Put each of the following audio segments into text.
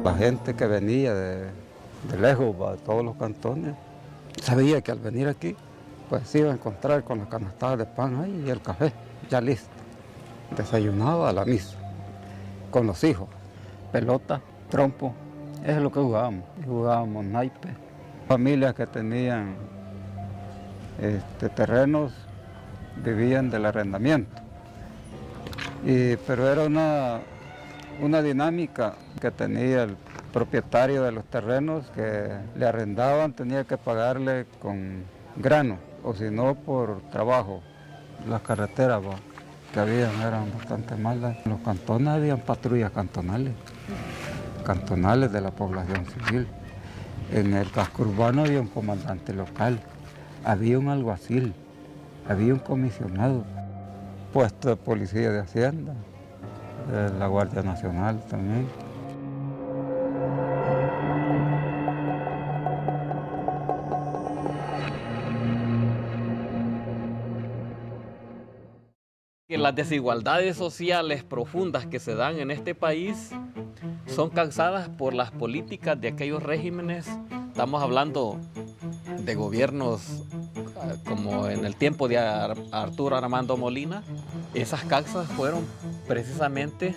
La gente que venía de lejos, de todos los cantones, sabía que al venir aquí, pues se iba a encontrar con las canastadas de pan ahí y el café, ya listo. Desayunaba a la misa, con los hijos, pelota, trompo, eso es lo que jugábamos. Jugábamos naipes. Familias que tenían terrenos vivían del arrendamiento. Pero era una dinámica que tenía el propietario de los terrenos, que le arrendaban, tenía que pagarle con grano, o si no por trabajo. Las carreteras que habían eran bastante malas. En los cantones habían patrullas cantonales de la población civil. En el casco urbano había un comandante local, había un alguacil, había un comisionado, puesto de policía de Hacienda, de la Guardia Nacional también. Las desigualdades sociales profundas que se dan en este país son causadas por las políticas de aquellos regímenes. Estamos hablando de gobiernos como en el tiempo de Arturo Armando Molina. Esas causas fueron precisamente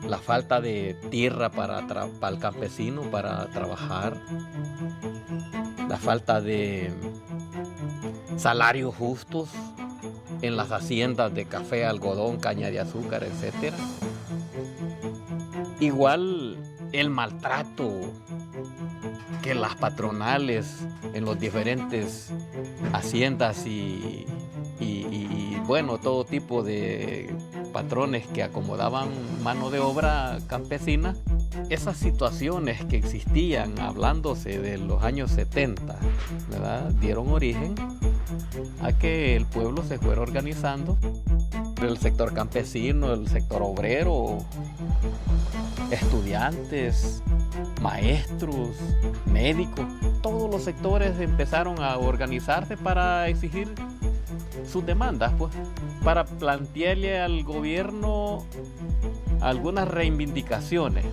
la falta de tierra para el campesino para trabajar, la falta de salarios justos en las haciendas de café, algodón, caña de azúcar, etc. Igual el maltrato que las patronales en los diferentes haciendas y bueno, todo tipo de patrones que acomodaban mano de obra campesina. Esas situaciones que existían, hablándose de los años 70, ¿verdad?, dieron origen a que el pueblo se fuera organizando. El sector campesino, el sector obrero, estudiantes, maestros, médicos, todos los sectores empezaron a organizarse para exigir sus demandas, pues, para plantearle al gobierno algunas reivindicaciones.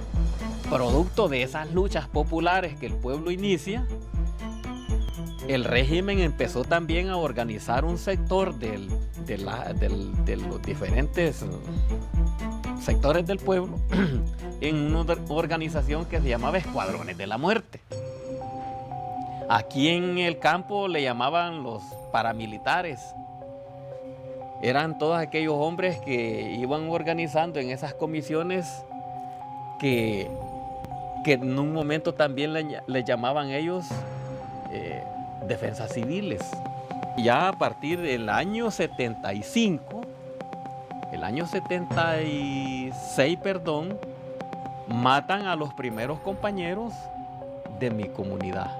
Producto de esas luchas populares que el pueblo inicia, el régimen empezó también a organizar un sector de los diferentes sectores del pueblo en una organización que se llamaba Escuadrones de la Muerte. Aquí en el campo le llamaban los paramilitares. Eran todos aquellos hombres que iban organizando en esas comisiones que en un momento también le llamaban ellos defensas civiles. Ya a partir del año 75, el año 76, matan a los primeros compañeros de mi comunidad.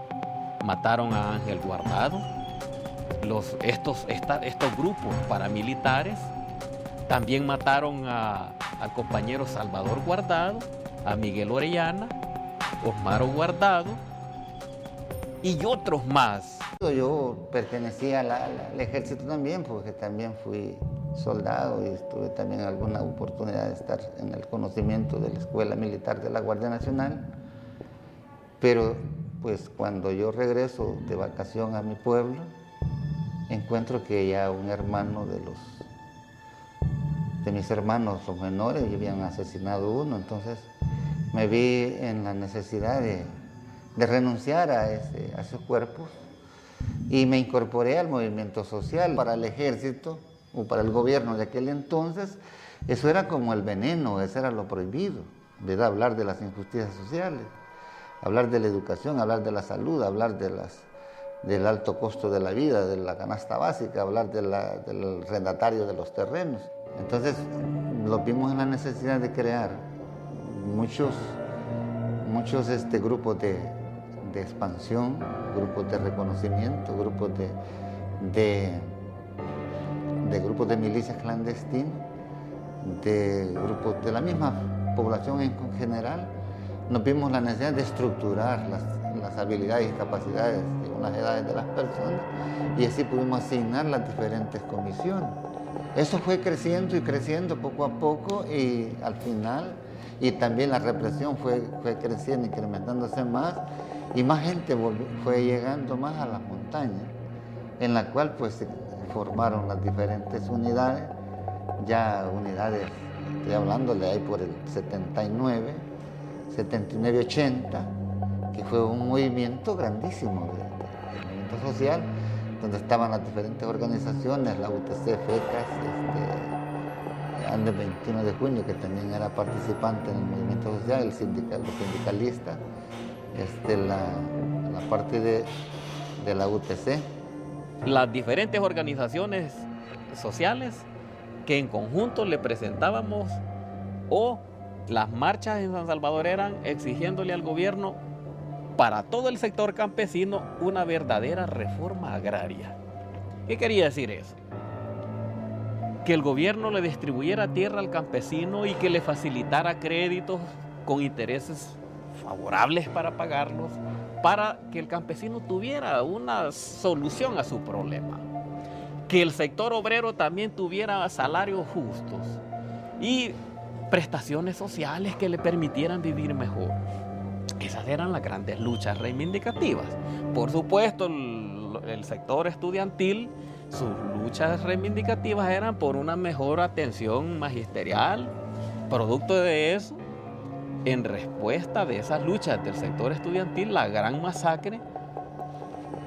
Mataron a Ángel Guardado. Estos grupos paramilitares también mataron al compañero Salvador Guardado, a Miguel Orellana, Osmaro Guardado y otros más. Yo pertenecía al ejército también, porque también fui soldado y tuve también alguna oportunidad de estar en el conocimiento de la Escuela Militar de la Guardia Nacional. Pero pues cuando yo regreso de vacación a mi pueblo, encuentro que ya un hermano de mis hermanos, los menores, ya habían asesinado uno. Entonces me vi en la necesidad de renunciar a esos cuerpos y me incorporé al movimiento social. Para el ejército o para el gobierno de aquel entonces, eso era como el veneno, eso era lo prohibido, ¿verdad? Hablar de las injusticias sociales, hablar de la educación, hablar de la salud, hablar del alto costo de la vida, de la canasta básica, hablar del arrendatario de los terrenos. Entonces lo vimos en la necesidad de crear muchos grupos de expansión, grupos de reconocimiento, grupos de milicias clandestinas, de grupos de la misma población en general. Nos vimos la necesidad de estructurar las habilidades y capacidades de las edades de las personas, y así pudimos asignar las diferentes comisiones. Eso fue creciendo y creciendo poco a poco, y al final, y también la represión fue creciendo, incrementándose más, y más gente fue llegando más a las montañas, en la cual pues se formaron las diferentes unidades, ya unidades, estoy hablando de ahí por el 79, 80, que fue un movimiento grandísimo de movimiento social, donde estaban las diferentes organizaciones, la UTC, FECAS, Andes 21 de junio, que también era participante en el movimiento social, los sindicalistas, la parte de la UTC. Las diferentes organizaciones sociales que en conjunto le presentábamos, o las marchas en San Salvador eran exigiéndole al gobierno para todo el sector campesino una verdadera reforma agraria. ¿Qué quería decir eso? Que el gobierno le distribuyera tierra al campesino y que le facilitara créditos con intereses favorables para pagarlos, para que el campesino tuviera una solución a su problema. Que el sector obrero también tuviera salarios justos y prestaciones sociales que le permitieran vivir mejor. Esas eran las grandes luchas reivindicativas. Por supuesto, el sector estudiantil, sus luchas reivindicativas eran por una mejor atención magisterial. Producto de eso, en respuesta de esas luchas del sector estudiantil, la gran masacre,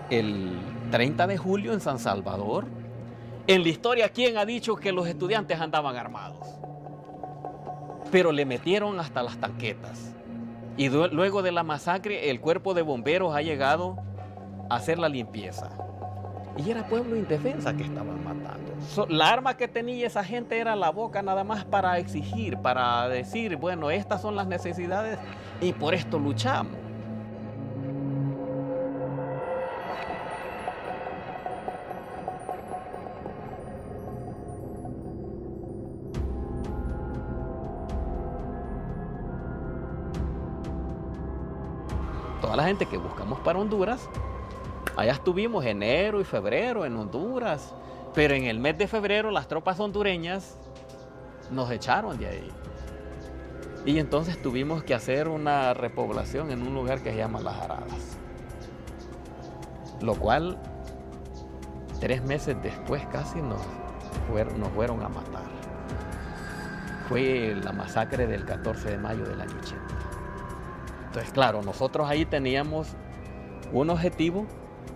el 30 de julio en San Salvador. En la historia, ¿quién ha dicho que los estudiantes andaban armados? Pero le metieron hasta las tanquetas. Y luego de la masacre, el cuerpo de bomberos ha llegado a hacer la limpieza. Y era pueblo indefensa que estaban matando. La arma que tenía esa gente era la boca nada más para exigir, para decir, bueno, estas son las necesidades y por esto luchamos. Toda la gente que buscamos para Honduras, allá estuvimos enero y febrero en Honduras, pero en el mes de febrero las tropas hondureñas nos echaron de ahí. Y entonces tuvimos que hacer una repoblación en un lugar que se llama Las Aradas. Lo cual, 3 meses después casi nos fueron a matar. Fue la masacre del 14 de mayo del año 80. Entonces, claro, nosotros ahí teníamos un objetivo,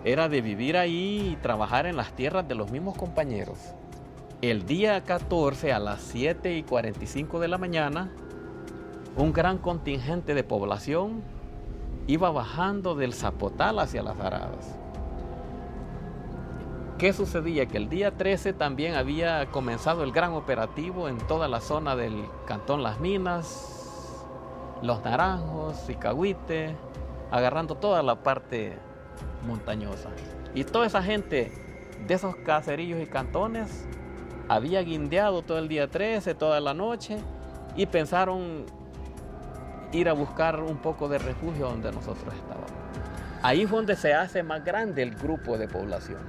era de vivir ahí y trabajar en las tierras de los mismos compañeros. El día 14 a las 7:45 de la mañana, un gran contingente de población iba bajando del Zapotal hacia Las Aradas. ¿Qué sucedía? Que el día 13 también había comenzado el gran operativo en toda la zona del Cantón Las Minas, Los Naranjos, Zicahuite, agarrando toda la parte montañosa. Y toda esa gente de esos caserillos y cantones había guindeado todo el día 13, toda la noche, y pensaron ir a buscar un poco de refugio donde nosotros estábamos. Ahí fue donde se hace más grande el grupo de población.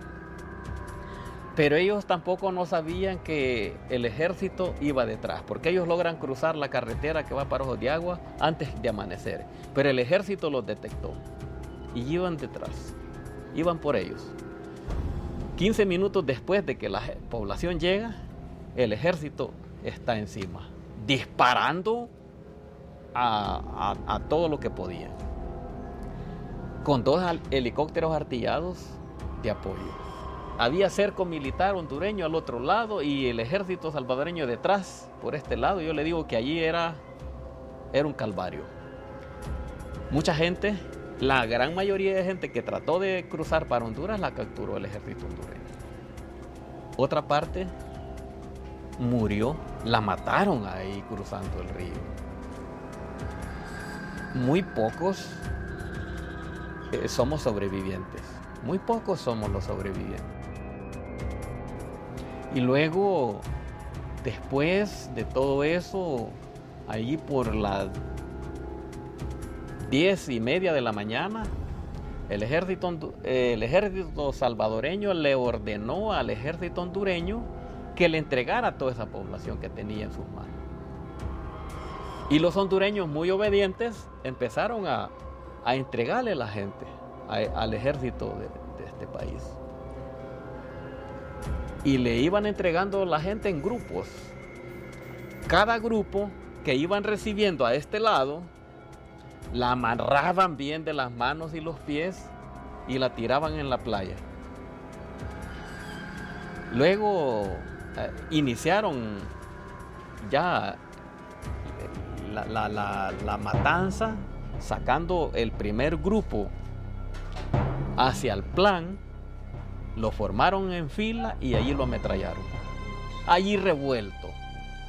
Pero ellos tampoco no sabían que el ejército iba detrás, porque ellos logran cruzar la carretera que va para Ojos de Agua antes de amanecer. Pero el ejército los detectó y iban detrás, iban por ellos. 15 minutos después de que la población llega, el ejército está encima, disparando a todo lo que podían, con 2 helicópteros artillados de apoyo. Había cerco militar hondureño al otro lado y el ejército salvadoreño detrás, por este lado. Yo le digo que allí era un calvario. Mucha gente, la gran mayoría de gente que trató de cruzar para Honduras, la capturó el ejército hondureño. Otra parte murió, la mataron ahí cruzando el río. Muy pocos somos sobrevivientes. Muy pocos somos los sobrevivientes. Y luego, después de todo eso, allí por las 10:30 de la mañana, el ejército salvadoreño le ordenó al ejército hondureño que le entregara toda esa población que tenía en sus manos. Y los hondureños, muy obedientes, empezaron a entregarle la gente al ejército de este país. Y le iban entregando la gente en grupos. Cada grupo que iban recibiendo a este lado, la amarraban bien de las manos y los pies y la tiraban en la playa. Luego iniciaron ya la matanza, sacando el primer grupo hacia el plan, lo formaron en fila y allí lo ametrallaron. Allí revuelto,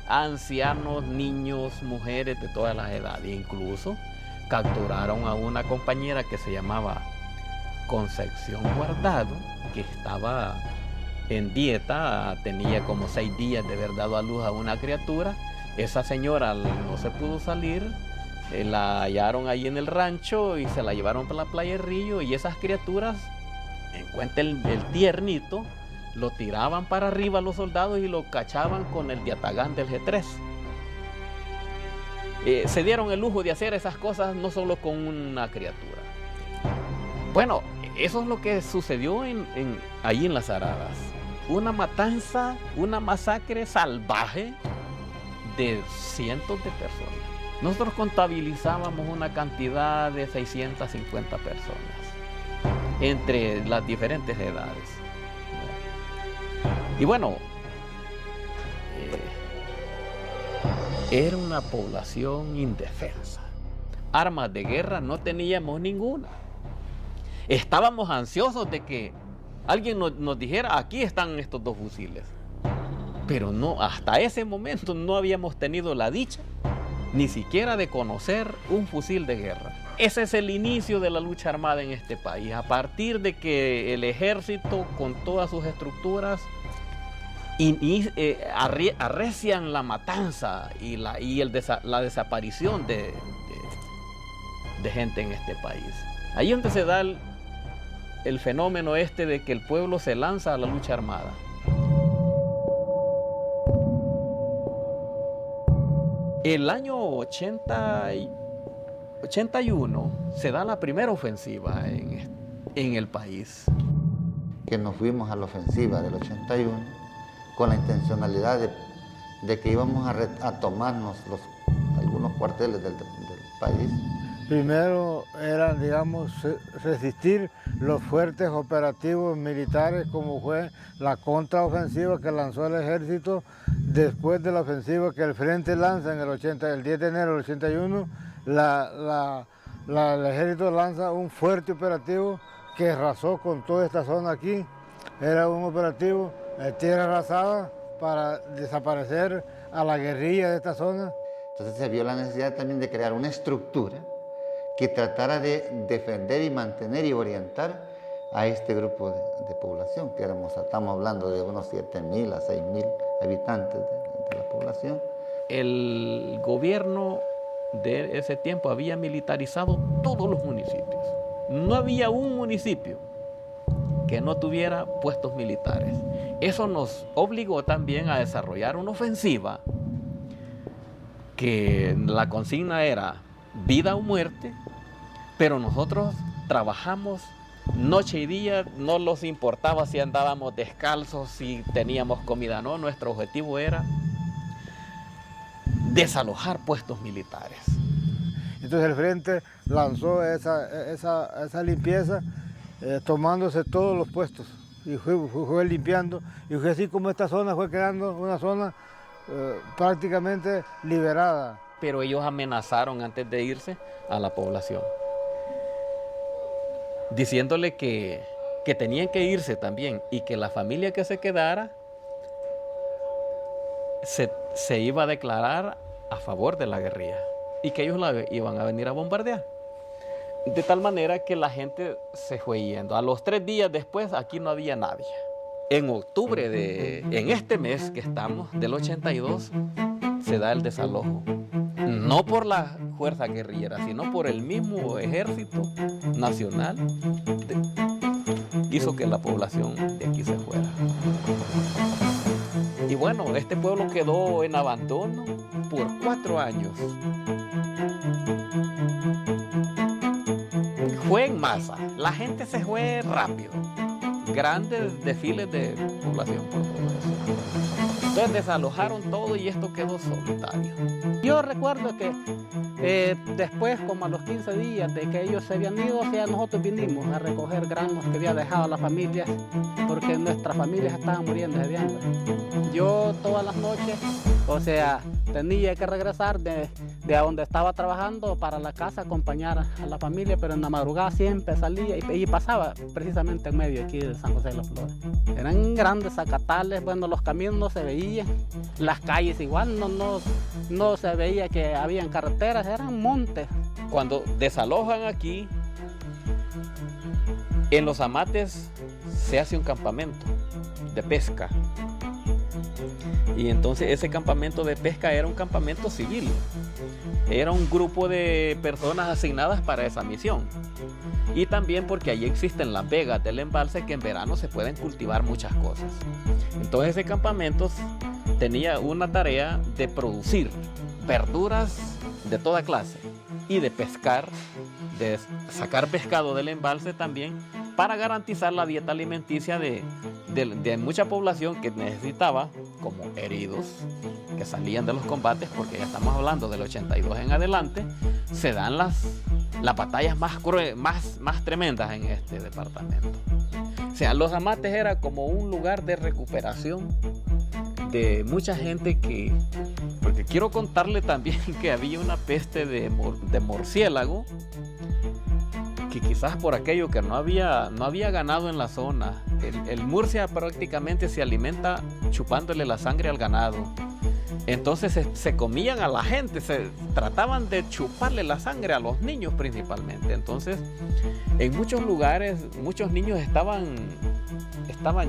ancianos, niños, mujeres de todas las edades. Incluso capturaron a una compañera que se llamaba Concepción Guardado, que estaba en dieta, tenía como 6 días de haber dado a luz a una criatura. Esa señora no se pudo salir, la hallaron ahí en el rancho y se la llevaron para la playa del Río, y esas criaturas, en cuenta el tiernito, lo tiraban para arriba los soldados y lo cachaban con el diatagán del G3. Se dieron el lujo de hacer esas cosas no solo con una criatura. Bueno, eso es lo que sucedió ahí en Las Aradas. Una matanza, una masacre salvaje de cientos de personas. Nosotros contabilizábamos una cantidad de 650 personas entre las diferentes edades. Y bueno, era una población indefensa. Armas de guerra no teníamos ninguna. Estábamos ansiosos de que alguien nos dijera: aquí están estos 2 fusiles. Pero no, hasta ese momento no habíamos tenido la dicha ni siquiera de conocer un fusil de guerra. Ese es el inicio de la lucha armada en este país. A partir de que el ejército, con todas sus estructuras, arrecian la matanza y la desaparición de gente en este país. Ahí es donde se da el fenómeno de que el pueblo se lanza a la lucha armada. El año 81 se da la primera ofensiva en el país. Que nos fuimos a la ofensiva del 81 con la intencionalidad de que íbamos a tomarnos algunos cuarteles del país. Primero era, digamos, resistir los fuertes operativos militares, como fue la contraofensiva que lanzó el ejército después de la ofensiva que el frente lanza en el 10 de enero del 81. El ejército lanza un fuerte operativo que arrasó con toda esta zona aquí. Era un operativo de tierra arrasada para desaparecer a la guerrilla de esta zona. Entonces se vio la necesidad también de crear una estructura que tratara de defender y mantener y orientar a este grupo de población, que estamos hablando de unos 7.000 a 6.000 habitantes de la población. El gobierno de ese tiempo había militarizado todos los municipios. No había un municipio que no tuviera puestos militares. Eso nos obligó también a desarrollar una ofensiva que la consigna era vida o muerte, pero nosotros trabajamos noche y día, no nos importaba si andábamos descalzos, si teníamos comida, no, nuestro objetivo era desalojar puestos militares. Entonces el frente lanzó esa limpieza, tomándose todos los puestos, y fue limpiando, y fue así como esta zona fue quedando una zona prácticamente liberada. Pero ellos amenazaron antes de irse a la población, diciéndole que tenían que irse también y que la familia que se quedara se iba a declarar a favor de la guerrilla y que ellos la iban a venir a bombardear. De tal manera que la gente se fue yendo. A los 3 días después aquí no había nadie. En octubre en este mes que estamos, del 82, se da el desalojo. No por la fuerza guerrillera, sino por el mismo ejército nacional, hizo que la población de aquí se fuera. Y bueno, este pueblo quedó en abandono por 4 años. Fue en masa, la gente se fue rápido. Grandes desfiles de población por todo eso. Entonces desalojaron todo y esto quedó solitario. Yo recuerdo que después, como a los 15 días de que ellos se habían ido, o sea, nosotros vinimos a recoger granos que había dejado la familia, porque nuestras familias estaban muriendo de hambre. Yo todas las noches, o sea, tenía que regresar de donde estaba trabajando para la casa, acompañar a la familia, pero en la madrugada siempre salía y pasaba precisamente en medio aquí de San José de las Flores. Eran grandes zacatales, bueno, los caminos no se veían, las calles igual no se veía que habían carreteras, eran montes. Cuando desalojan aquí, en los amates se hace un campamento de pesca. Y entonces ese campamento de pesca era un campamento civil. Era un grupo de personas asignadas para esa misión. Y también porque allí existen las vegas del embalse que en verano se pueden cultivar muchas cosas. Entonces ese campamento tenía una tarea de producir verduras de toda clase y de pescar, de sacar pescado del embalse también, para garantizar la dieta alimenticia de mucha población que necesitaba, como heridos que salían de los combates, porque ya estamos hablando del 82 en adelante, se dan las batallas más tremendas en este departamento. O sea, los amates era como un lugar de recuperación de mucha gente porque quiero contarle también que había una peste de murciélago, que quizás por aquello que no había ganado en la zona. El murcia prácticamente se alimenta chupándole la sangre al ganado. Entonces se comían a la gente, se trataban de chuparle la sangre a los niños principalmente. Entonces, en muchos lugares, muchos niños estaban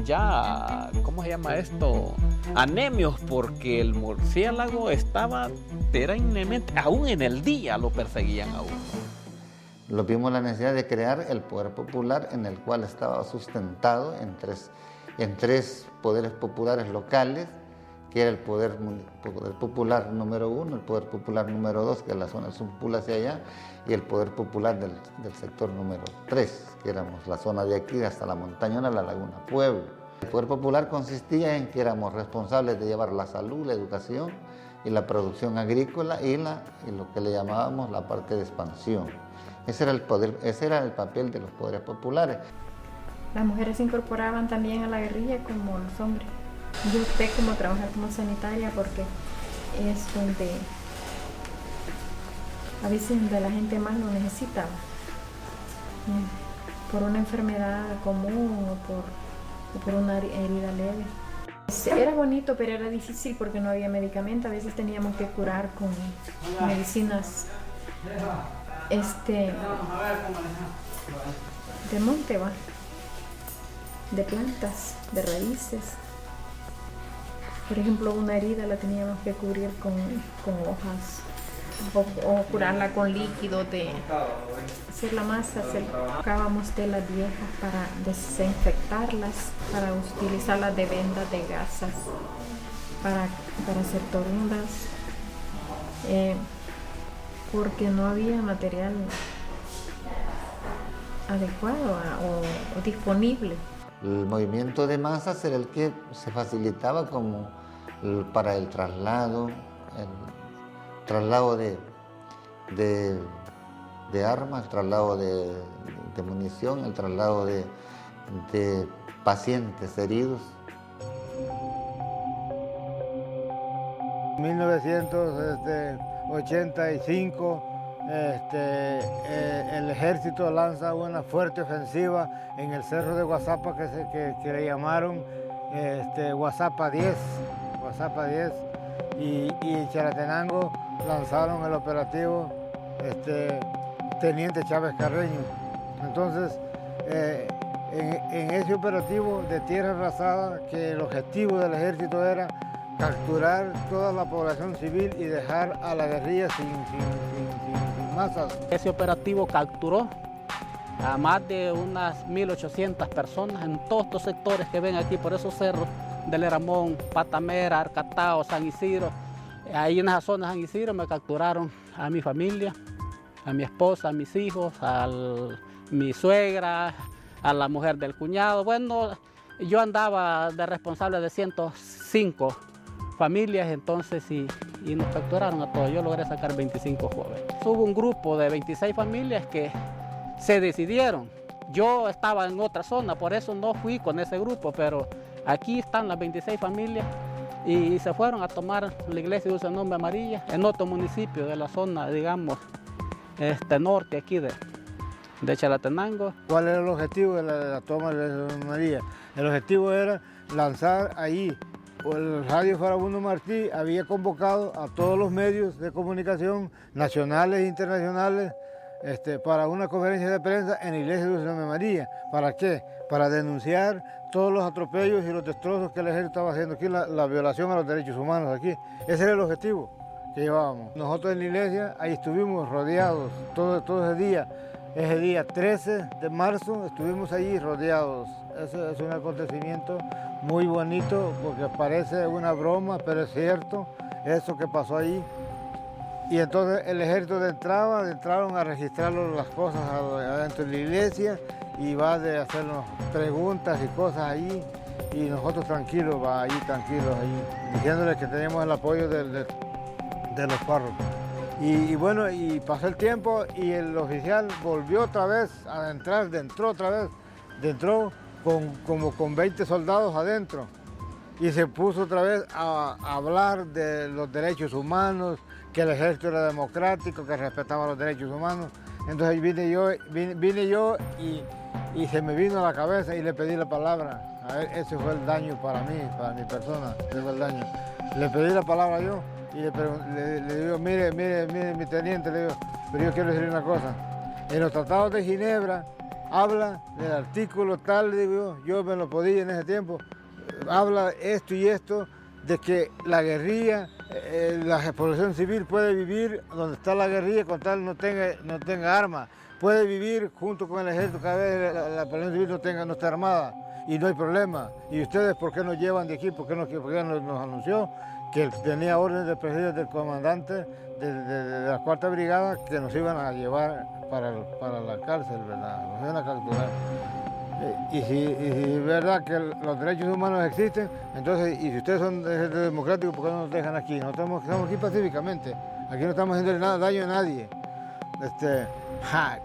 ya, ¿cómo se llama esto? Anemios, porque el murciélago era inminente, aún en el día lo perseguían a uno. Lo vimos la necesidad de crear el poder popular, en el cual estaba sustentado en tres poderes populares locales, que era el poder popular número 1, el poder popular número 2, que es la zona del Zumpula hacia allá, y el poder popular del sector número 3, que éramos la zona de aquí hasta la montañona, la Laguna Pueblo. El poder popular consistía en que éramos responsables de llevar la salud, la educación y la producción agrícola y lo que le llamábamos la parte de expansión. Ese era el papel de los poderes populares. Las mujeres se incorporaban también a la guerrilla como los hombres. Yo opté como trabajar como sanitaria porque es donde a veces donde la gente más lo necesitaba, por una enfermedad común o por una herida leve. Era bonito, pero era difícil porque no había medicamento. A veces teníamos que curar con medicinas de monte, de plantas, de raíces. Por ejemplo, una herida la teníamos que cubrir con hojas o curarla con líquido, hacer la masa, sacábamos telas viejas para desinfectarlas, para utilizarlas de vendas, de gasas, para hacer torundas, porque no había material adecuado o disponible. El movimiento de masas era el que se facilitaba como para el traslado de armas, el traslado de munición, el traslado de pacientes heridos. En 1985 el ejército lanza una fuerte ofensiva en el cerro de Guazapa que le llamaron Guazapa 10, y en Chalatenango lanzaron el operativo Teniente Chávez Carreño. Entonces, en ese operativo de tierra arrasada, que el objetivo del ejército era capturar toda la población civil y dejar a la guerrilla sin masas. Ese operativo capturó a más de unas 1.800 personas en todos estos sectores que ven aquí por esos cerros del Eramón, Patamera, Arcatao, San Isidro. Ahí en esa zona de San Isidro me capturaron a mi familia, a mi esposa, a mis hijos, a mi suegra, a la mujer del cuñado. Bueno, yo andaba de responsable de 105 familias entonces y nos capturaron a todos. Yo logré sacar 25 jóvenes. Hubo un grupo de 26 familias que se decidieron. Yo estaba en otra zona, por eso no fui con ese grupo, pero aquí están las 26 familias y se fueron a tomar la iglesia de Dulce Nombre Amarilla en otro municipio de la zona, digamos, norte aquí de Chalatenango. ¿Cuál era el objetivo de la toma de Dulce María? El objetivo era lanzar ahí. El Radio Farabundo Martí había convocado a todos los medios de comunicación nacionales e internacionales para una conferencia de prensa en la iglesia de Dulce Nombre María. ¿Para qué? Para denunciar todos los atropellos y los destrozos que el ejército estaba haciendo aquí, la violación a los derechos humanos aquí. Ese era el objetivo que llevábamos. Nosotros en la iglesia ahí estuvimos rodeados todo ese día 13 de marzo estuvimos allí rodeados. Ese es un acontecimiento muy bonito porque parece una broma, pero es cierto eso que pasó allí. Y entonces el ejército entraron a registrar las cosas adentro de la iglesia y va de hacernos preguntas y cosas allí y nosotros tranquilos diciéndoles que teníamos el apoyo de los párrocos. Y bueno, y pasó el tiempo y el oficial volvió otra vez a entrar, entró como con 20 soldados adentro y se puso otra vez a hablar de los derechos humanos, que el ejército era democrático, que respetaba los derechos humanos. Entonces vine yo y se me vino a la cabeza y le pedí la palabra. A ver, ese fue el daño para mí, para mi persona, ese fue el daño. Le pedí la palabra yo y le digo, mire, mi teniente, le digo, pero yo quiero decir una cosa. En los tratados de Ginebra habla del artículo tal, le digo yo me lo podía en ese tiempo, habla esto y esto, de que la guerrilla, la población civil puede vivir donde está la guerrilla con tal no tenga armas, puede vivir junto con el ejército cada vez la población civil no esté armada y no hay problema. ¿Y ustedes por qué nos llevan de aquí? ¿Por qué nos anunció que tenía órdenes del presidente del comandante de la 4ª Brigada que nos iban a llevar para la cárcel, ¿verdad? Nos iban a capturar. Y si es verdad que los derechos humanos existen, entonces, y si ustedes son democráticos, ¿por qué no nos dejan aquí? Nosotros estamos aquí pacíficamente, aquí no estamos haciendo nada daño a nadie.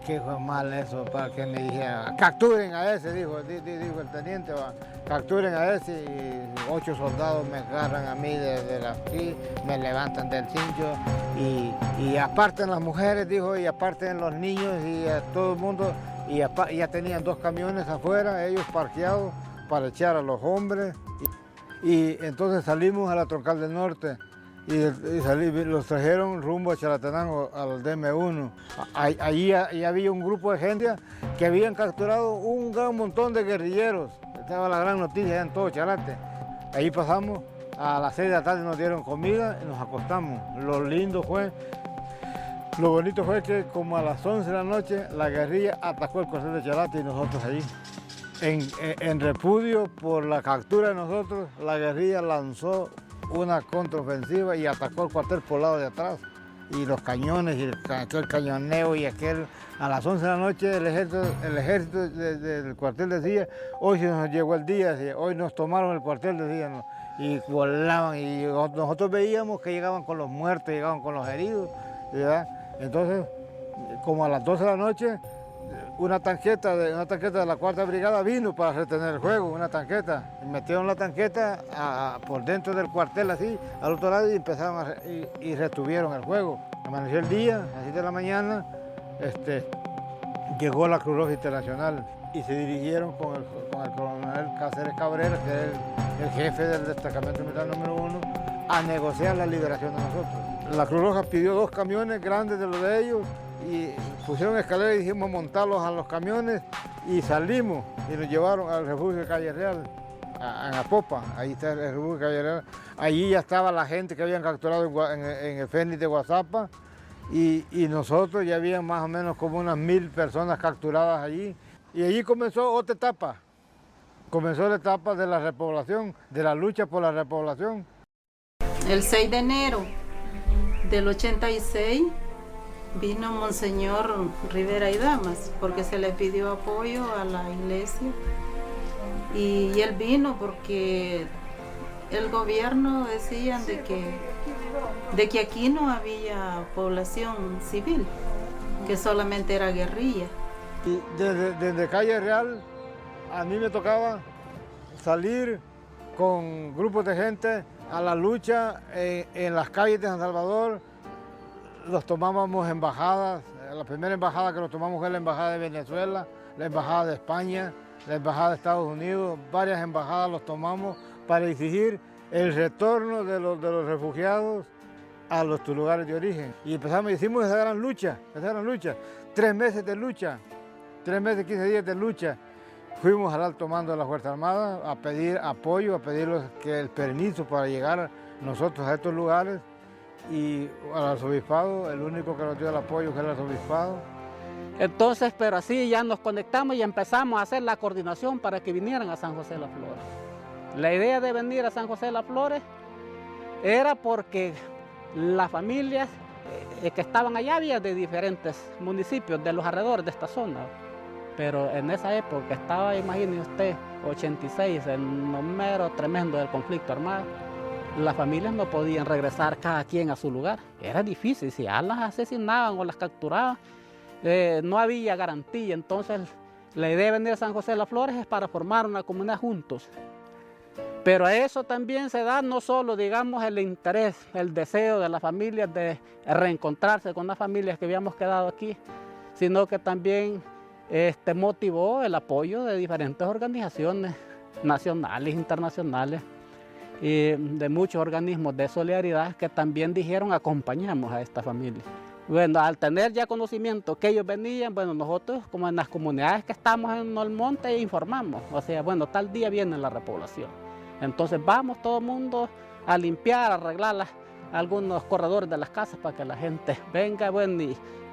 Qué fue mal eso, para que me dijera, capturen a ese, dijo el teniente, capturen a ese, y 8 soldados me agarran a mí de aquí, me levantan del cincho, y aparten las mujeres, dijo, y aparten los niños, y a todo el mundo. Y ya tenían 2 camiones afuera, ellos parqueados para echar a los hombres. Y entonces salimos a la Troncal del Norte y los trajeron rumbo a Chalatenango, al DM1. Allí había un grupo de gente que habían capturado un gran montón de guerrilleros. Estaba la gran noticia en todo Chalate. Ahí pasamos, a las 6 de la tarde nos dieron comida y nos acostamos. Lo bonito fue que como a las 11 de la noche la guerrilla atacó el cuartel de Chalate y nosotros allí. En repudio por la captura de nosotros, la guerrilla lanzó una contraofensiva y atacó el cuartel por el lado de atrás. Y los cañones y el cañoneo y a las 11 de la noche el ejército del cuartel decía, hoy se nos llegó el día, hoy nos tomaron el cuartel, decían, y volaban y nosotros veíamos que llegaban con los muertos, llegaban con los heridos, ¿verdad? Entonces, como a las 12 de la noche, una tanqueta de la 4ª Brigada vino para retener el juego, una tanqueta. Metieron la tanqueta por dentro del cuartel así, al otro lado, y empezaron y retuvieron el juego. Amaneció el día, a las 7 de la mañana, llegó la Cruz Roja Internacional y se dirigieron con el coronel Cáceres Cabrera, que es el jefe del destacamento militar número 1, a negociar la liberación de nosotros. La Cruz Roja pidió 2 camiones grandes de los de ellos y pusieron escaleras y dijimos montarlos a los camiones y salimos y nos llevaron al refugio de Calle Real, en Apopa. Ahí está el refugio de Calle Real. Allí ya estaba la gente que habían capturado en el Fénix de Guazapa y nosotros ya había más o menos como unas 1000 personas capturadas allí. Y allí comenzó otra etapa. Comenzó la etapa de la repoblación, de la lucha por la repoblación. El 6 de enero del 86 vino Monseñor Rivera y Damas porque se le pidió apoyo a la iglesia. Y él vino porque el gobierno decían de que aquí no había población civil, que solamente era guerrilla. Y desde Calle Real a mí me tocaba salir con grupos de gente a la lucha en las calles de San Salvador. Los tomábamos embajadas. La primera embajada que nos tomamos fue la embajada de Venezuela, la embajada de España, la embajada de Estados Unidos. Varias embajadas los tomamos para exigir el retorno de los refugiados a los lugares de origen. Y hicimos esa gran lucha. 3 meses de lucha, 3 meses, 15 días de lucha. Fuimos al alto mando de la Fuerza Armada a pedir apoyo, a pedirles que el permiso para llegar nosotros a estos lugares. Y al arzobispado, el único que nos dio el apoyo fue el arzobispado. Entonces, pero así ya nos conectamos y empezamos a hacer la coordinación para que vinieran a San José de las Flores. La idea de venir a San José de las Flores era porque las familias que estaban allá había de diferentes municipios de los alrededores de esta zona. Pero en esa época estaba, imagine usted, 86, el número tremendo del conflicto armado. Las familias no podían regresar cada quien a su lugar. Era difícil, si ya las asesinaban o las capturaban, no había garantía. Entonces, la idea de venir a San José de las Flores es para formar una comunidad juntos. Pero a eso también se da no solo, digamos, el interés, el deseo de las familias de reencontrarse con las familias que habíamos quedado aquí, sino que también motivó el apoyo de diferentes organizaciones nacionales, internacionales y de muchos organismos de solidaridad que también dijeron acompañamos a esta familia. Bueno, al tener ya conocimiento que ellos venían, bueno, nosotros como en las comunidades que estamos en el monte informamos, o sea, bueno, tal día viene la repoblación. Entonces vamos todo el mundo a limpiar, a arreglar algunos corredores de las casas para que la gente venga, bueno,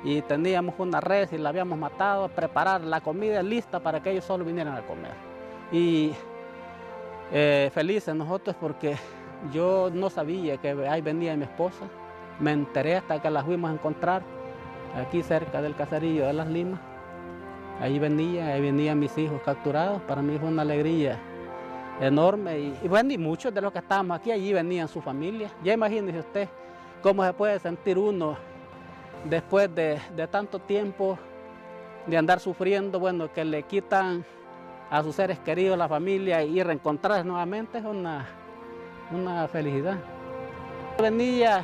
y teníamos una res y la habíamos matado, preparar la comida lista para que ellos solo vinieran a comer. Y felices nosotros porque yo no sabía que ahí venía mi esposa, me enteré hasta que la fuimos a encontrar aquí cerca del caserío de Las Limas. Ahí venían mis hijos capturados, para mí fue una alegría enorme y bueno, y muchos de los que estábamos aquí, allí venían su familia. Ya imagínese usted cómo se puede sentir uno después de tanto tiempo de andar sufriendo, bueno, que le quitan a sus seres queridos, la familia, y reencontrarse nuevamente es una felicidad. Venía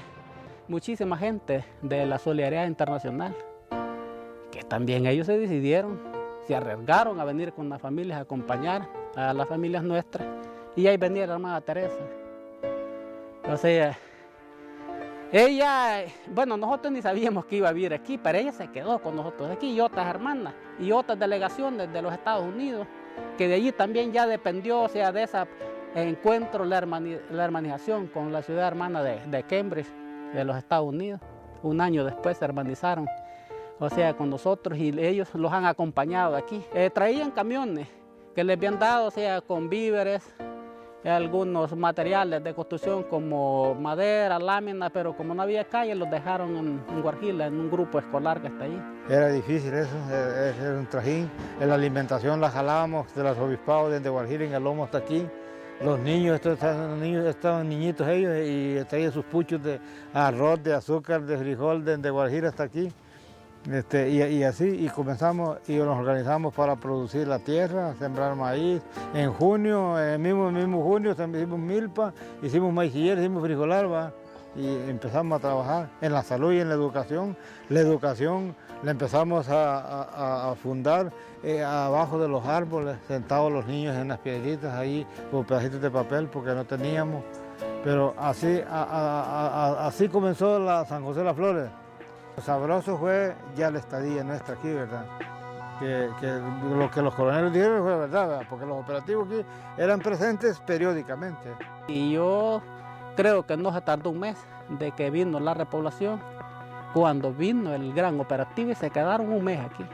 muchísima gente de la solidaridad internacional, que también ellos se decidieron, se arriesgaron a venir con las familias a acompañar a las familias nuestras, y ahí venía la hermana Teresa. O sea, ella, bueno, nosotros ni sabíamos que iba a vivir aquí, pero ella se quedó con nosotros aquí, y otras hermanas, y otras delegaciones de los Estados Unidos, que de allí también ya dependió, o sea, de ese encuentro, la hermanización con la ciudad hermana de Cambridge, de los Estados Unidos. Un año después se hermanizaron, o sea, con nosotros, y ellos los han acompañado aquí. Traían camiones que les habían dado, o sea, con víveres, algunos materiales de construcción como madera, lámina, pero como no había calle, los dejaron en Guarjila, en un grupo escolar que está allí. Era difícil eso, era un trajín. En la alimentación la jalábamos de los obispados desde Guarjila en el lomo hasta aquí. Los niños, estaban niñitos ellos y traían sus puchos de arroz, de azúcar, de frijol, desde Guarjila hasta aquí. Y así, y comenzamos y nos organizamos para producir la tierra, sembrar maíz. En junio, en el mismo junio, hicimos milpa, hicimos maiciller, hicimos frijolar, ¿va? Y empezamos a trabajar en la salud y en la educación. La educación la empezamos a fundar abajo de los árboles, sentados los niños en las piedritas ahí, con pedacitos de papel, porque no teníamos. Pero así comenzó la San José de las Flores. Lo sabroso fue ya la estadía nuestra aquí, ¿verdad? Que lo que los coroneles dijeron fue verdad, ¿verdad? Porque los operativos aquí eran presentes periódicamente. Y yo creo que no se tardó un mes de que vino la repoblación cuando vino el gran operativo y se quedaron un mes aquí.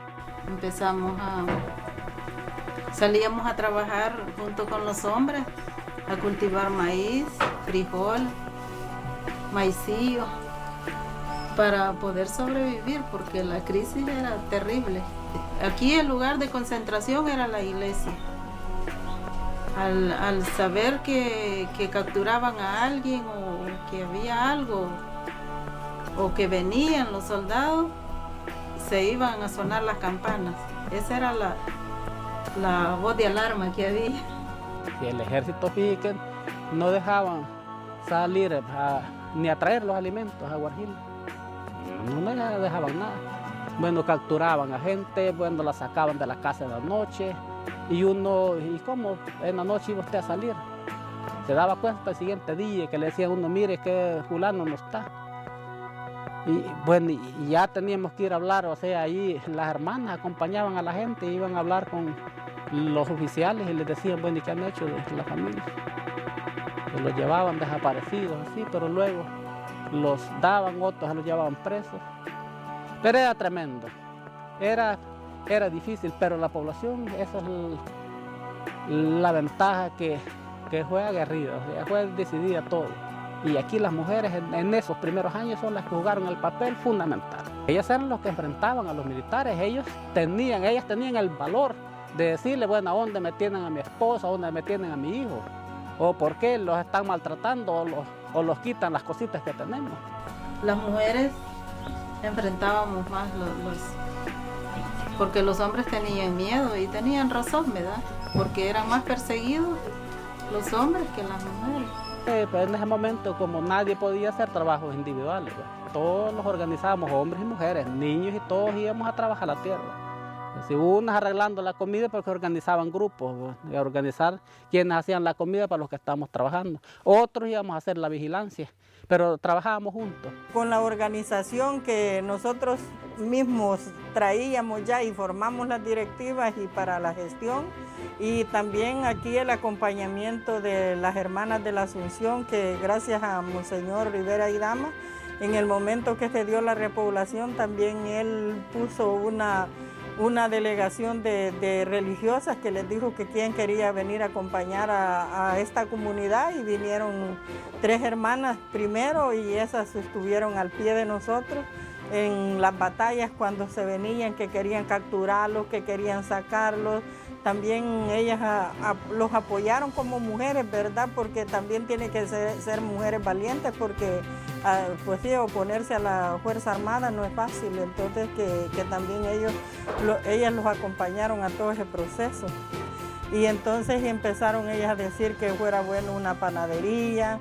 Salíamos a trabajar junto con los hombres, a cultivar maíz, frijol, maicillo, para poder sobrevivir, porque la crisis era terrible. Aquí el lugar de concentración era la iglesia. Al saber que capturaban a alguien o que había algo, o que venían los soldados, se iban a sonar las campanas. Esa era la voz de alarma que había. Y el ejército, fíjate, no dejaban salir ni a traer los alimentos a Guarjil. No les dejaban nada. Bueno, capturaban a gente, bueno, la sacaban de la casa en la noche. Y ¿cómo en la noche iba usted a salir? Se daba cuenta el siguiente día que le decía uno, mire que fulano no está. Y bueno, y ya teníamos que ir a hablar, o sea, ahí las hermanas acompañaban a la gente, iban a hablar con los oficiales y les decían, bueno, ¿y qué han hecho de la familia? Que los llevaban desaparecidos, así, pero luego los daban, otros los llevaban presos. Pero era tremendo, era difícil, pero la población, esa es la ventaja que fue aguerrida, o sea, fue decidida todo. Y aquí las mujeres en esos primeros años son las que jugaron el papel fundamental. Ellas eran los que enfrentaban a los militares, ellas tenían el valor de decirle, bueno, ¿a dónde me tienen a mi esposa, a dónde me tienen a mi hijo? O por qué los están maltratando o los quitan las cositas que tenemos. Las mujeres enfrentábamos más porque los hombres tenían miedo y tenían razón, ¿verdad? Porque eran más perseguidos los hombres que las mujeres. Pues en ese momento, como nadie podía hacer trabajos individuales, pues, todos los organizábamos, hombres y mujeres, niños y todos íbamos a trabajar la tierra. Si unas arreglando la comida porque organizaban grupos, pues, a organizar quienes hacían la comida para los que estábamos trabajando. Otros íbamos a hacer la vigilancia, pero trabajábamos juntos. Con la organización que nosotros mismos traíamos ya y formamos las directivas y para la gestión, y también aquí el acompañamiento de las hermanas de la Asunción, que gracias a Monseñor Rivera y Dama, en el momento que se dio la repoblación, también él puso una delegación de religiosas que les dijo que quién quería venir a acompañar a esta comunidad, y vinieron 3 hermanas primero y esas estuvieron al pie de nosotros en las batallas cuando se venían, que querían capturarlos, que querían sacarlos. También ellas los apoyaron como mujeres, ¿verdad? Porque también tienen que ser mujeres valientes, porque pues sí, oponerse a la Fuerza Armada no es fácil. Entonces que también ellas los acompañaron a todo ese proceso. Y entonces empezaron ellas a decir que fuera bueno una panadería,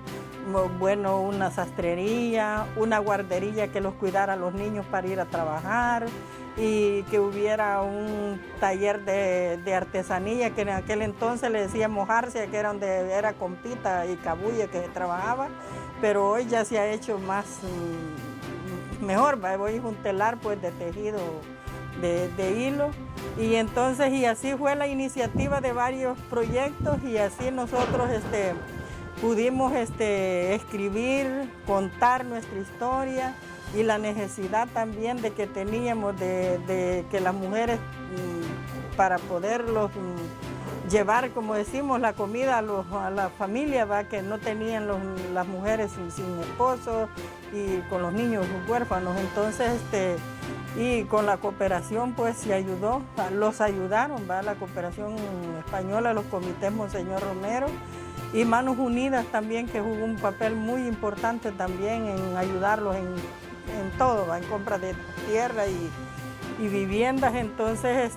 bueno una sastrería, una guardería que los cuidara a los niños para ir a trabajar, y que hubiera un taller de artesanía, que en aquel entonces le decíamos Arcia, que era donde era Compita y Cabuya que trabajaba, pero hoy ya se ha hecho más, mejor, hoy es un telar pues de tejido de hilo, y entonces y así fue la iniciativa de varios proyectos, y así nosotros pudimos escribir, contar nuestra historia, y la necesidad también de que teníamos de que las mujeres, para poderlos llevar, como decimos, la comida a la familia, que no tenían las mujeres sin esposo y con los niños huérfanos. Entonces, y con la cooperación pues se ayudó, los ayudaron, la cooperación española, los comités Monseñor Romero, y Manos Unidas también, que jugó un papel muy importante también en ayudarlos en todo, en compra de tierra y viviendas. Entonces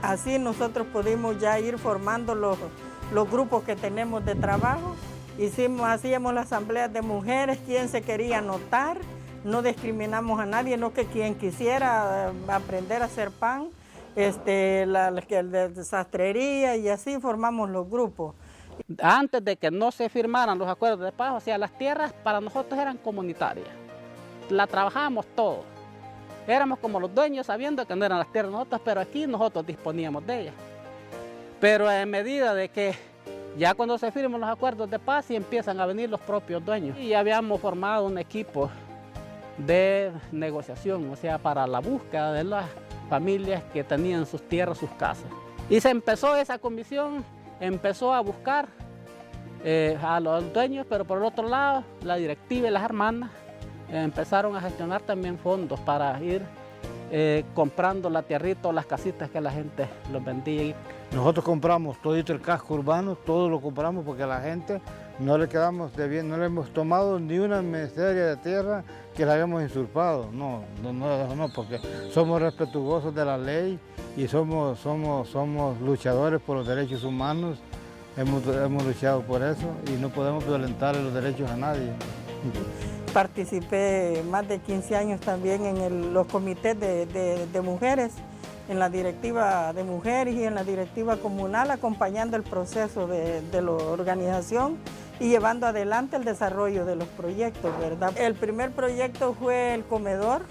así nosotros pudimos ya ir formando los grupos que tenemos de trabajo. Hacíamos las asambleas de mujeres, quien se quería anotar, no discriminamos a nadie, no que quien quisiera aprender a hacer pan, de sastrería, y así formamos los grupos. Antes de que no se firmaran los acuerdos de paz, o sea, las tierras para nosotros eran comunitarias. La trabajábamos todos. Éramos como los dueños, sabiendo que no eran las tierras de nosotros, pero aquí nosotros disponíamos de ellas. Pero en medida de que ya cuando se firman los acuerdos de paz, y empiezan a venir los propios dueños. Y ya habíamos formado un equipo de negociación, o sea, para la búsqueda de las familias que tenían sus tierras, sus casas. Y se empezó esa comisión, empezó a buscar a los dueños, pero por el otro lado, la directiva y las hermanas empezaron a gestionar también fondos para ir comprando la tierrita o las casitas que la gente los vendía. Nosotros compramos todito el casco urbano, todo lo compramos porque a la gente no le quedamos debiendo, no le hemos tomado ni una miseria de tierra que la habíamos usurpado, no, porque somos respetuosos de la ley y somos luchadores por los derechos humanos, hemos luchado por eso y no podemos violentar los derechos a nadie. Participé más de 15 años también en los comités de mujeres, en la directiva de mujeres y en la directiva comunal, acompañando el proceso de la organización y llevando adelante el desarrollo de los proyectos, ¿verdad? El primer proyecto fue el comedor,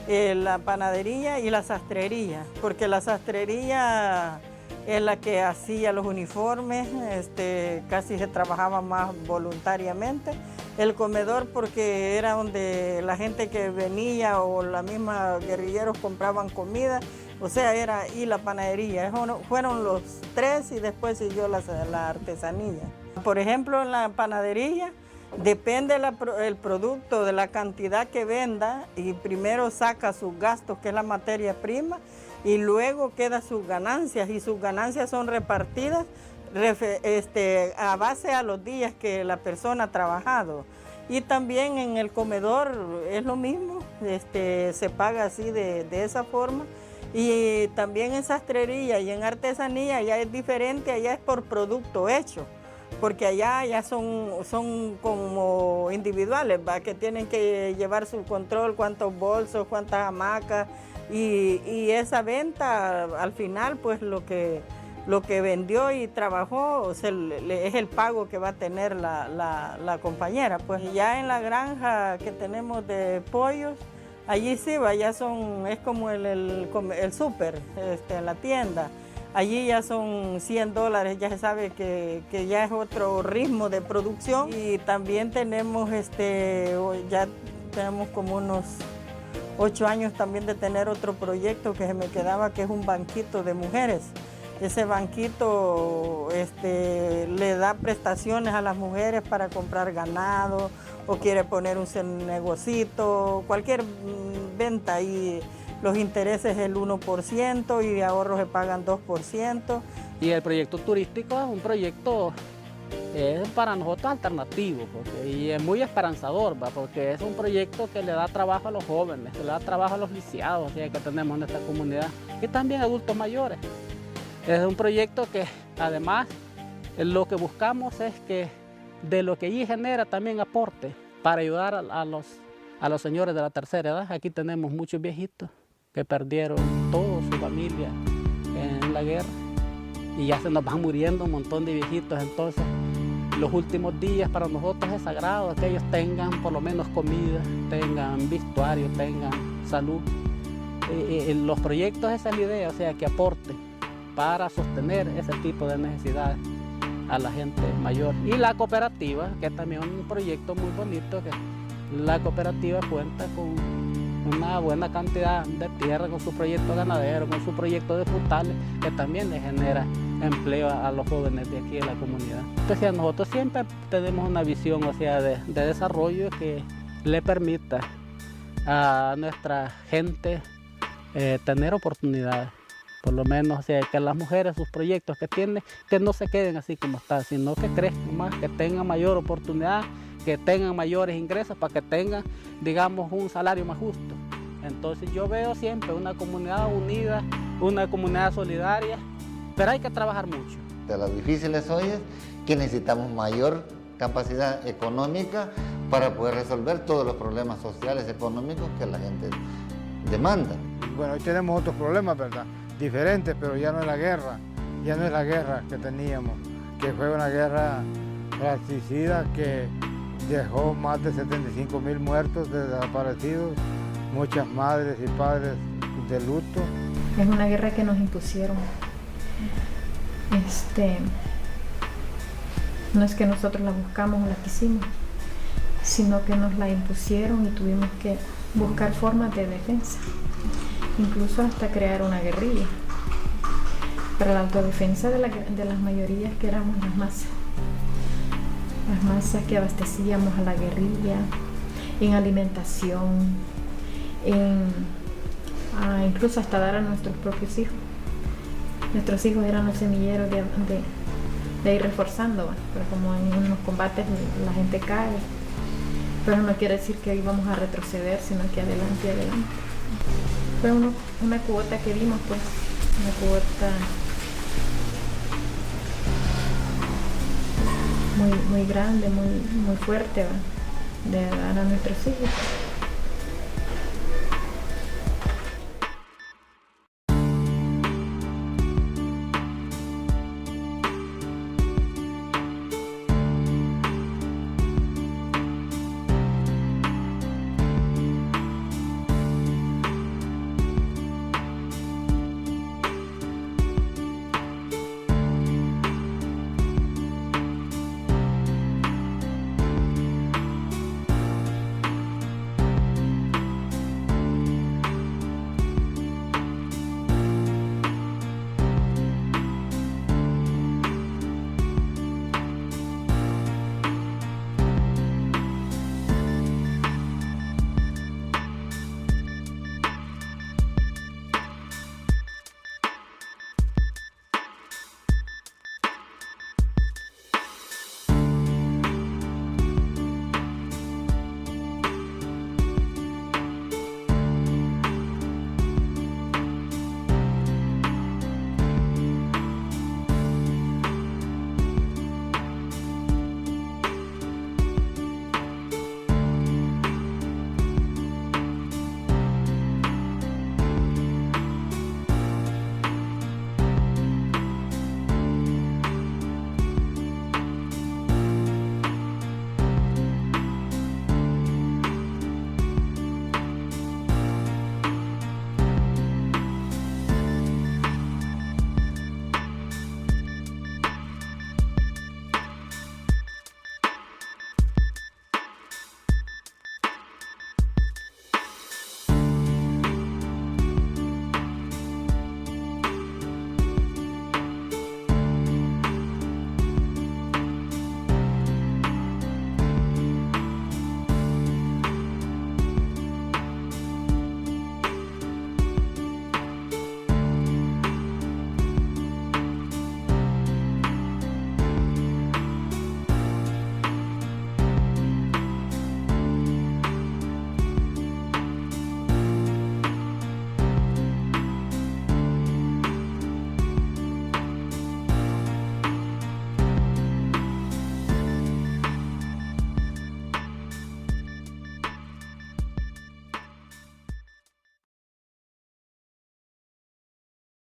la panadería y la sastrería, porque la sastrería es la que hacía los uniformes, casi se trabajaba más voluntariamente. El comedor porque era donde la gente que venía o la misma guerrilleros compraban comida, o sea, y la panadería. Fueron los tres y después siguió la artesanía. Por ejemplo, en la panadería depende el producto de la cantidad que venda y primero saca sus gastos, que es la materia prima, y luego queda sus ganancias y sus ganancias son repartidas a base a los días que la persona ha trabajado. Y también en el comedor es lo mismo, se paga así de esa forma. Y también en sastrería y en artesanía ya es diferente, allá es por producto hecho, porque allá ya son como individuales, ¿va? Que tienen que llevar su control, cuántos bolsos, cuántas hamacas, y esa venta al final pues lo que vendió y trabajó es el pago que va a tener la compañera. Pues ya en la granja que tenemos de pollos, allí sí, es como el súper, en la tienda. Allí ya son $100, ya se sabe que ya es otro ritmo de producción. Y también tenemos, ya tenemos como unos 8 años también de tener otro proyecto que se me quedaba, que es un banquito de mujeres. Ese banquito le da prestaciones a las mujeres para comprar ganado o quiere poner un negocito, cualquier venta, y los intereses es el 1% y de ahorros se pagan 2%. Y el proyecto turístico es un proyecto para nosotros alternativo y es muy esperanzador, porque es un proyecto que le da trabajo a los jóvenes, que le da trabajo a los lisiados que tenemos en esta comunidad y también adultos mayores. Es un proyecto que además lo que buscamos es que de lo que allí genera también aporte para ayudar a los señores de la tercera edad. Aquí tenemos muchos viejitos que perdieron toda su familia en la guerra y ya se nos van muriendo un montón de viejitos. Entonces los últimos días para nosotros es sagrado que ellos tengan por lo menos comida, tengan vestuario, tengan salud. Los proyectos, esa es la idea, o sea, que aporten para sostener ese tipo de necesidades a la gente mayor. Y la cooperativa, que es también un proyecto muy bonito, que la cooperativa cuenta con una buena cantidad de tierra, con su proyecto ganadero, con su proyecto de frutales, que también le genera empleo a los jóvenes de aquí de la comunidad. Entonces nosotros siempre tenemos una visión, o sea, de desarrollo que le permita a nuestra gente tener oportunidades. Por lo menos, o sea, que las mujeres, sus proyectos que tienen, que no se queden así como están, sino que crezcan más, que tengan mayor oportunidad, que tengan mayores ingresos para que tengan, digamos, un salario más justo. Entonces yo veo siempre una comunidad unida, una comunidad solidaria, pero hay que trabajar mucho. De lo difícil hoy es que necesitamos mayor capacidad económica para poder resolver todos los problemas sociales, económicos que la gente demanda. Bueno, hoy tenemos otros problemas, ¿verdad? Diferentes, pero ya no es la guerra, que teníamos, que fue una guerra fratricida que dejó más de 75.000 muertos, desaparecidos, muchas madres y padres de luto. Es una guerra que nos impusieron. No es que nosotros la buscamos o la quisimos, sino que nos la impusieron y tuvimos que buscar formas de defensa, incluso hasta crear una guerrilla para la autodefensa de las mayorías que éramos las masas que abastecíamos a la guerrilla en alimentación, incluso hasta dar a nuestros propios hijos. Nuestros hijos eran los semilleros de ir reforzando, ¿va? Pero como en los combates la gente cae, pero no quiere decir que íbamos a retroceder, sino que adelante. Fue una cuota que dimos, pues, una cuota muy grande, muy fuerte, ¿va? De dar a nuestros hijos.